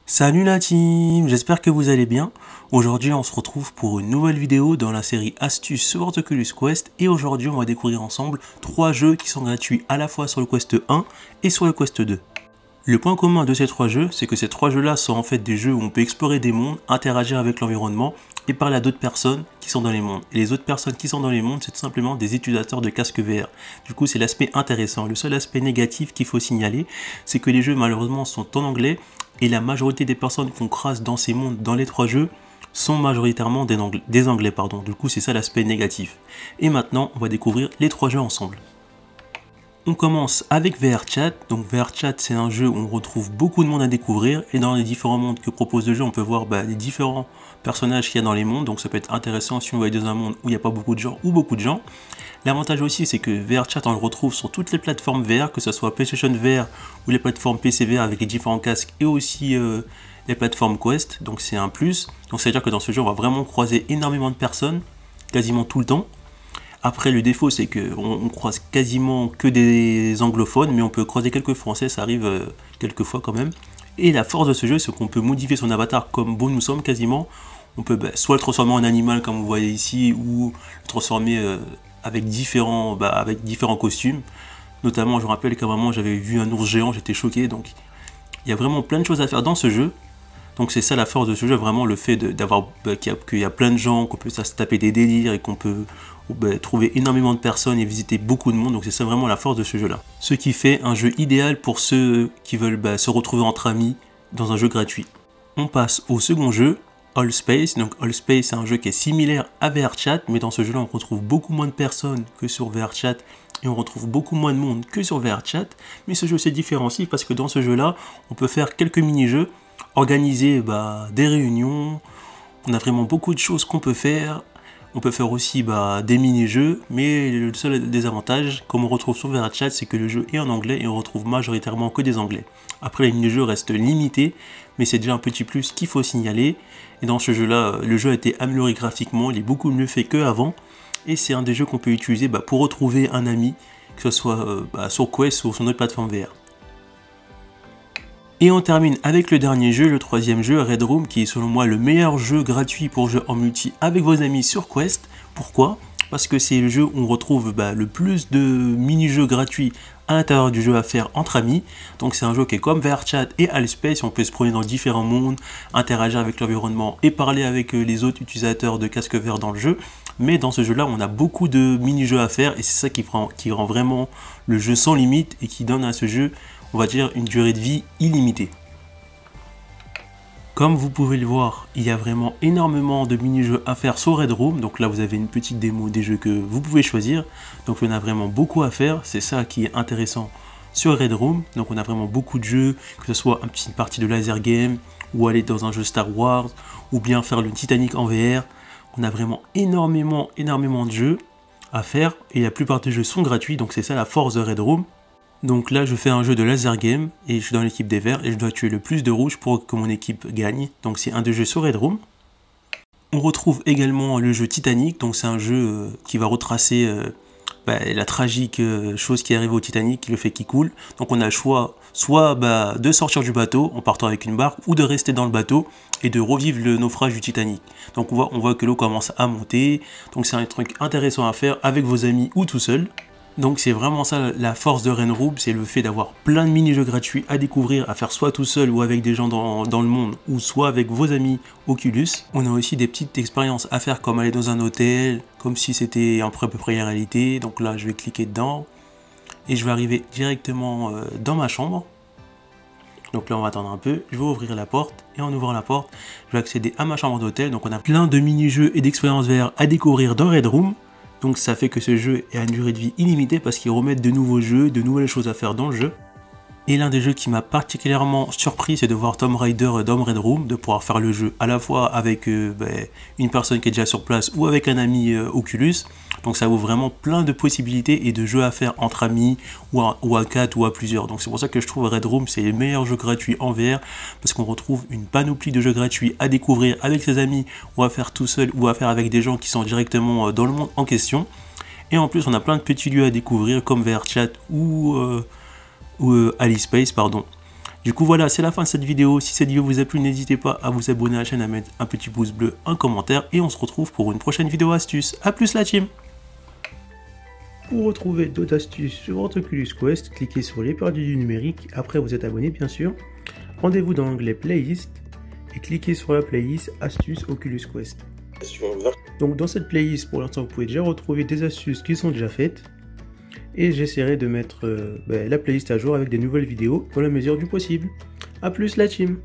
Salut la team, j'espère que vous allez bien. Aujourd'hui on se retrouve pour une nouvelle vidéo dans la série Astuces sur Oculus Quest et aujourd'hui on va découvrir ensemble 3 jeux qui sont gratuits à la fois sur le Quest 1 et sur le Quest 2. Le point commun de ces 3 jeux, c'est que ces 3 jeux là sont en fait des jeux où on peut explorer des mondes, interagir avec l'environnement et parler à d'autres personnes qui sont dans les mondes. Et les autres personnes qui sont dans les mondes, c'est tout simplement des utilisateurs de casques VR. Du coup, c'est l'aspect intéressant. Le seul aspect négatif qu'il faut signaler, c'est que les jeux malheureusement sont en anglais et la majorité des personnes qu'on croise dans ces mondes, dans les 3 jeux, sont majoritairement des anglais. Du coup, c'est ça l'aspect négatif. Et maintenant, on va découvrir les 3 jeux ensemble. On commence avec VRChat. Donc VRChat, c'est un jeu où on retrouve beaucoup de monde à découvrir et dans les différents mondes que propose le jeu, on peut voir les différents personnages qu'il y a dans les mondes. Donc ça peut être intéressant si on va dans un monde où il n'y a pas beaucoup de gens ou beaucoup de gens. L'avantage aussi, c'est que VRChat, on le retrouve sur toutes les plateformes VR, que ce soit PlayStation VR ou les plateformes PC VR avec les différents casques et aussi les plateformes Quest. Donc c'est un plus. Donc ça veut dire que dans ce jeu, on va vraiment croiser énormément de personnes, quasiment tout le temps. Après, le défaut, c'est qu'on croise quasiment que des anglophones, mais on peut croiser quelques français, ça arrive quelques fois quand même. Et la force de ce jeu, c'est qu'on peut modifier son avatar comme bon nous sommes quasiment. On peut soit le transformer en animal, comme vous voyez ici, ou le transformer avec différents costumes. Notamment, je me rappelle qu'à un moment, j'avais vu un ours géant, j'étais choqué. Donc, il y a vraiment plein de choses à faire dans ce jeu. Donc c'est ça la force de ce jeu, vraiment le fait d'avoir qu'il y a plein de gens, qu'on peut se taper des délires et qu'on peut trouver énormément de personnes et visiter beaucoup de monde. Donc c'est ça vraiment la force de ce jeu là. Ce qui fait un jeu idéal pour ceux qui veulent se retrouver entre amis dans un jeu gratuit. On passe au second jeu, Allspace. Donc Allspace, c'est un jeu qui est similaire à VRChat, mais dans ce jeu là on retrouve beaucoup moins de personnes que sur VRChat et on retrouve beaucoup moins de monde que sur VRChat. Mais ce jeu se différencie parce que dans ce jeu là on peut faire quelques mini-jeux, organiser des réunions, on a vraiment beaucoup de choses qu'on peut faire. On peut faire aussi des mini-jeux, mais le seul désavantage, comme on retrouve sur VRChat, c'est que le jeu est en anglais et on retrouve majoritairement que des anglais. Après, les mini-jeux restent limités, mais c'est déjà un petit plus qu'il faut signaler. Et dans ce jeu-là, le jeu a été amélioré graphiquement, il est beaucoup mieux fait qu'avant. Et c'est un des jeux qu'on peut utiliser pour retrouver un ami, que ce soit sur Quest ou sur notre plateforme VR. Et on termine avec le dernier jeu, le troisième jeu, Red Room, qui est selon moi le meilleur jeu gratuit pour jouer en multi avec vos amis sur Quest. Pourquoi? Parce que c'est le jeu où on retrouve le plus de mini-jeux gratuits à l'intérieur du jeu à faire entre amis. Donc c'est un jeu qui est comme VRChat et Allspace, on peut se promener dans différents mondes, interagir avec l'environnement et parler avec les autres utilisateurs de casque VR dans le jeu. Mais dans ce jeu-là, on a beaucoup de mini-jeux à faire et c'est ça qui rend vraiment le jeu sans limite et qui donne à ce jeu, on va dire, une durée de vie illimitée. Comme vous pouvez le voir, il y a vraiment énormément de mini-jeux à faire sur Red Room. Donc là, vous avez une petite démo des jeux que vous pouvez choisir. Donc on a vraiment beaucoup à faire. C'est ça qui est intéressant sur Red Room. Donc on a vraiment beaucoup de jeux, que ce soit une petite partie de laser game, ou aller dans un jeu Star Wars, ou bien faire le Titanic en VR. On a vraiment énormément de jeux à faire. Et la plupart des jeux sont gratuits. Donc c'est ça la force de Red Room. Donc là, je fais un jeu de laser game et je suis dans l'équipe des verts et je dois tuer le plus de rouges pour que mon équipe gagne. Donc c'est un des jeux sur Red Room. On retrouve également le jeu Titanic, donc c'est un jeu qui va retracer la tragique chose qui arrive au Titanic, qui le fait qu'il coule. Donc on a le choix soit de sortir du bateau en partant avec une barque ou de rester dans le bateau et de revivre le naufrage du Titanic. Donc on voit que l'eau commence à monter, donc c'est un truc intéressant à faire avec vos amis ou tout seul. Donc c'est vraiment ça la force de Red Room, c'est le fait d'avoir plein de mini-jeux gratuits à découvrir, à faire soit tout seul ou avec des gens dans le monde, ou soit avec vos amis Oculus. On a aussi des petites expériences à faire comme aller dans un hôtel, comme si c'était à peu près la réalité. Donc là je vais cliquer dedans, et je vais arriver directement dans ma chambre. Donc là on va attendre un peu, je vais ouvrir la porte, et en ouvrant la porte, je vais accéder à ma chambre d'hôtel. Donc on a plein de mini-jeux et d'expériences VR à découvrir dans Red Room. Donc ça fait que ce jeu est à une durée de vie illimitée parce qu'ils remettent de nouveaux jeux, de nouvelles choses à faire dans le jeu. Et l'un des jeux qui m'a particulièrement surpris, c'est de voir Tomb Raider dans Red Room, de pouvoir faire le jeu à la fois avec une personne qui est déjà sur place ou avec un ami Oculus. Donc ça ouvre vraiment plein de possibilités et de jeux à faire entre amis ou à 4 ou à plusieurs. Donc c'est pour ça que je trouve Red Room c'est les meilleurs jeux gratuits en VR parce qu'on retrouve une panoplie de jeux gratuits à découvrir avec ses amis ou à faire tout seul ou à faire avec des gens qui sont directement dans le monde en question. Et en plus on a plein de petits lieux à découvrir comme VRChat ou Allspace, pardon. Du coup voilà, c'est la fin de cette vidéo. Si cette vidéo vous a plu, n'hésitez pas à vous abonner à la chaîne, à mettre un petit pouce bleu, un commentaire, et on se retrouve pour une prochaine vidéo astuce. A plus la team! Pour retrouver d'autres astuces sur votre Oculus Quest, cliquez sur les perdus du numérique, après vous êtes abonné bien sûr. Rendez-vous dans l'onglet Playlist et cliquez sur la playlist Astuces Oculus Quest. Donc dans cette playlist, pour l'instant, vous pouvez déjà retrouver des astuces qui sont déjà faites. Et j'essaierai de mettre la playlist à jour avec des nouvelles vidéos dans la mesure du possible. A plus la team!